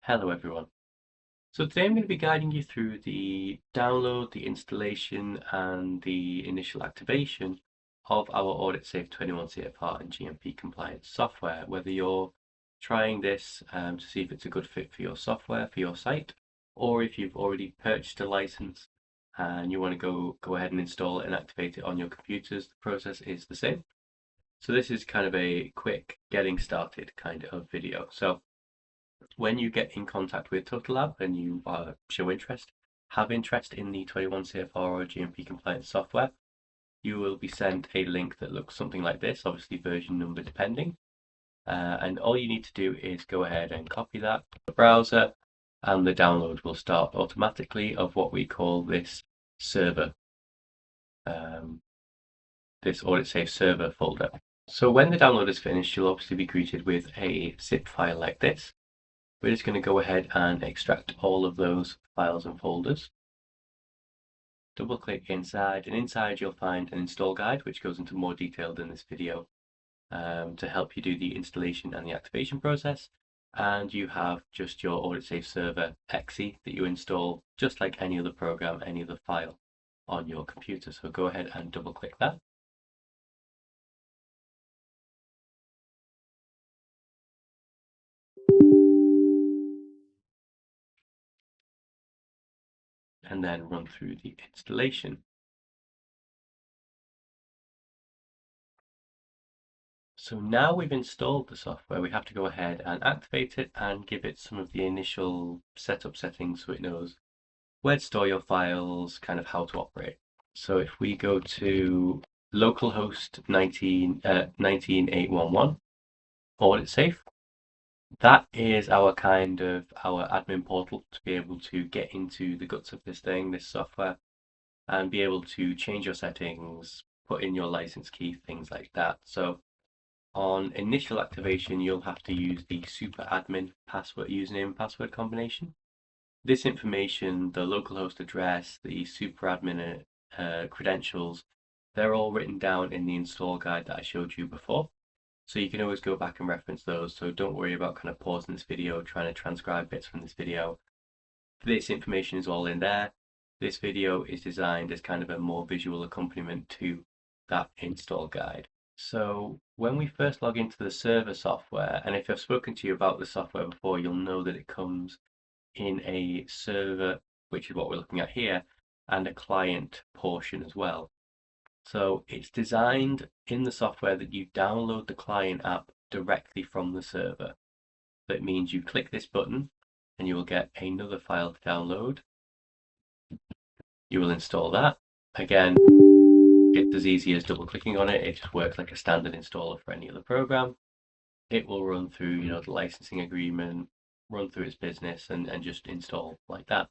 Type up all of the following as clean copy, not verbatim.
Hello everyone. So today I'm going to be guiding you through the download, the installation and the initial activation of our AuditSafe 21 CFR and GMP compliant software, whether you're trying this to see if it's a good fit for your software, for your site, or if you've already purchased a license and you want to go ahead and install it and activate it on your computers. The process is the same. So this is kind of a quick getting started kind of video. So when you get in contact with TotalLab and you show interest, have interest in the 21 CFR or GMP compliant software, you will be sent a link that looks something like this, obviously version number depending. And all you need to do is go ahead and copy that to the browser, and the download will start automatically of what we call this server, this AuditSafe server folder. So when the download is finished, you'll obviously be greeted with a zip file like this. We're just going to go ahead and extract all of those files and folders. Double click inside, and inside you'll find an install guide which goes into more detail than this video to help you do the installation and the activation process. And you have just your AuditSafe server exe that you install just like any other program, any other file on your computer. So go ahead and double click that. And then run through the installation. So now we've installed the software, we have to go ahead and activate it and give it some of the initial setup settings so it knows where to store your files, kind of how to operate. So if we go to localhost 19811 AuditSafe, that is our our admin portal to be able to get into the guts of this software, and be able to change your settings, put in your license key, things like that. So on initial activation, you'll have to use the super admin username and password combination. This information, the localhost address, the super admin credentials, they're all written down in the install guide that I showed you before. So you can always go back and reference those. So don't worry about kind of pausing this video, trying to transcribe bits from this video. This information is all in there. This video is designed as kind of a more visual accompaniment to that install guide. So when we first log into the server software, and if I've spoken to you about the software before, you'll know that it comes in a server, which is what we're looking at here, and a client portion as well. So it's designed in the software that you download the client app directly from the server. That means you click this button and you will get another file to download. You will install that. Again, it's as easy as double clicking on it. It just works like a standard installer for any other program. It will run through, the licensing agreement, run through its business, and just install like that.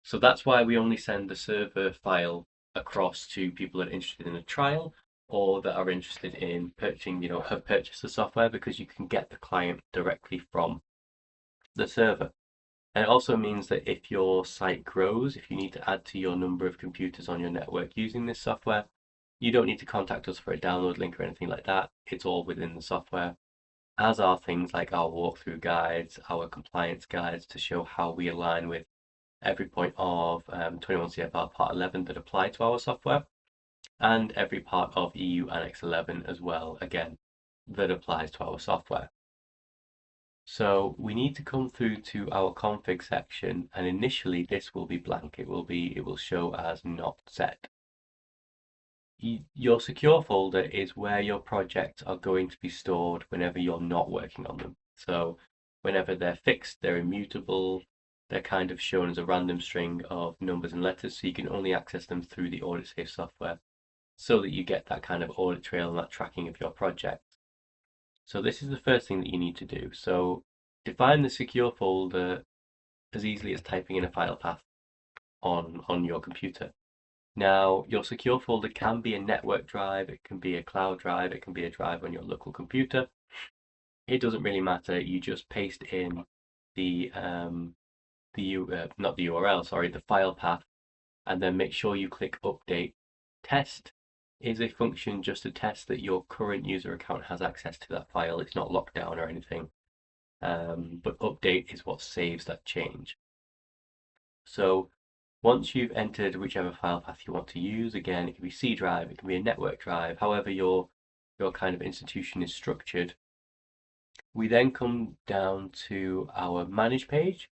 So that's why we only send the server file across to people that are interested in a trial or that are interested in purchasing, have purchased the software, because you can get the client directly from the server. And it also means that if your site grows, if you need to add to your number of computers on your network using this software, you don't need to contact us for a download link or anything like that. It's all within the software, as are things like our walkthrough guides, our compliance guides to show how we align with every point of 21 CFR Part 11 that apply to our software, and every part of EU Annex 11 as well, again, that applies to our software. So we need to come through to our config section, and initially this will be blank. It will show as not set. Your secure folder is where your projects are going to be stored whenever you're not working on them. So whenever they're fixed, they're immutable, they're kind of shown as a random string of numbers and letters, so you can only access them through the AuditSafe software, so that you get that kind of audit trail and that tracking of your project. So this is the first thing that you need to do. So define the secure folder as easily as typing in a file path on your computer. Now, your secure folder can be a network drive, it can be a cloud drive, it can be a drive on your local computer. It doesn't really matter. You just paste in the file path, and then make sure you click update. Test is a function just to test that your current user account has access to that file. It's not locked down or anything. but update is what saves that change. So once you've entered whichever file path you want to use, again, it can be C drive, it can be a network drive, however your kind of institution is structured. We then come down to our manage page,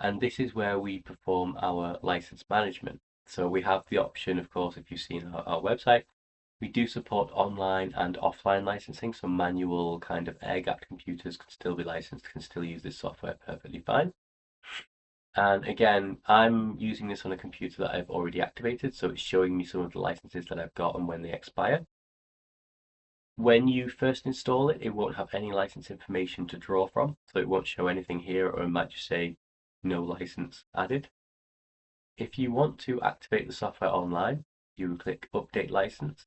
and this is where we perform our license management. So we have the option, of course, if you've seen our website, we do support online and offline licensing, so manual kind of air-gapped computers can still be licensed, can still use this software perfectly fine. And again, I'm using this on a computer that I've already activated, so it's showing me some of the licenses that I've got and when they expire. When you first install it, it won't have any license information to draw from, so it won't show anything here, or it might just say no license added. If you want to activate the software online, you click Update License,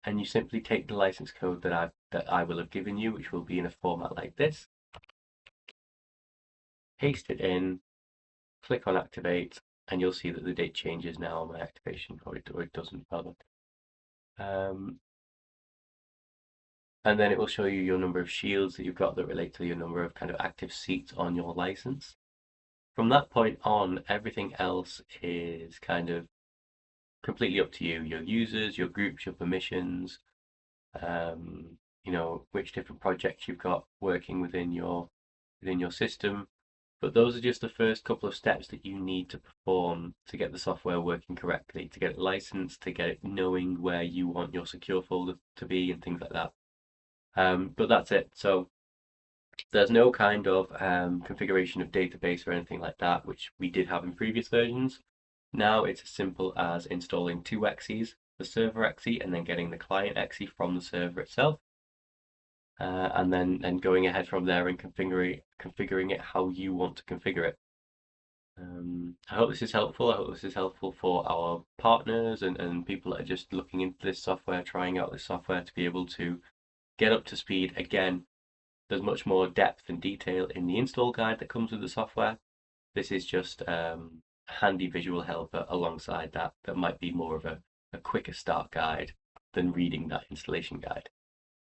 and you simply take the license code that I will have given you, which will be in a format like this, paste it in, click on Activate, and you'll see that the date changes now on my activation, or it doesn't rather. And then it will show you your number of shields that you've got that relate to your number of kind of active seats on your license. From that point on, everything else is kind of completely up to you. Your users, your groups, your permissions, which different projects you've got working within your system. But those are just the first couple of steps that you need to perform to get the software working correctly, to get it licensed, to get it knowing where you want your secure folder to be and things like that. But that's it. So there's no kind of configuration of database or anything like that, which we did have in previous versions. Now it's as simple as installing two exes, the server exe, and then getting the client exe from the server itself. And then going ahead from there and configuring it how you want to configure it. I hope this is helpful. I hope this is helpful for our partners and people that are just looking into this software, trying out this software to be able to get up to speed. Again, there's much more depth and detail in the install guide that comes with the software. This is just a handy visual helper alongside that might be more of a quicker start guide than reading that installation guide.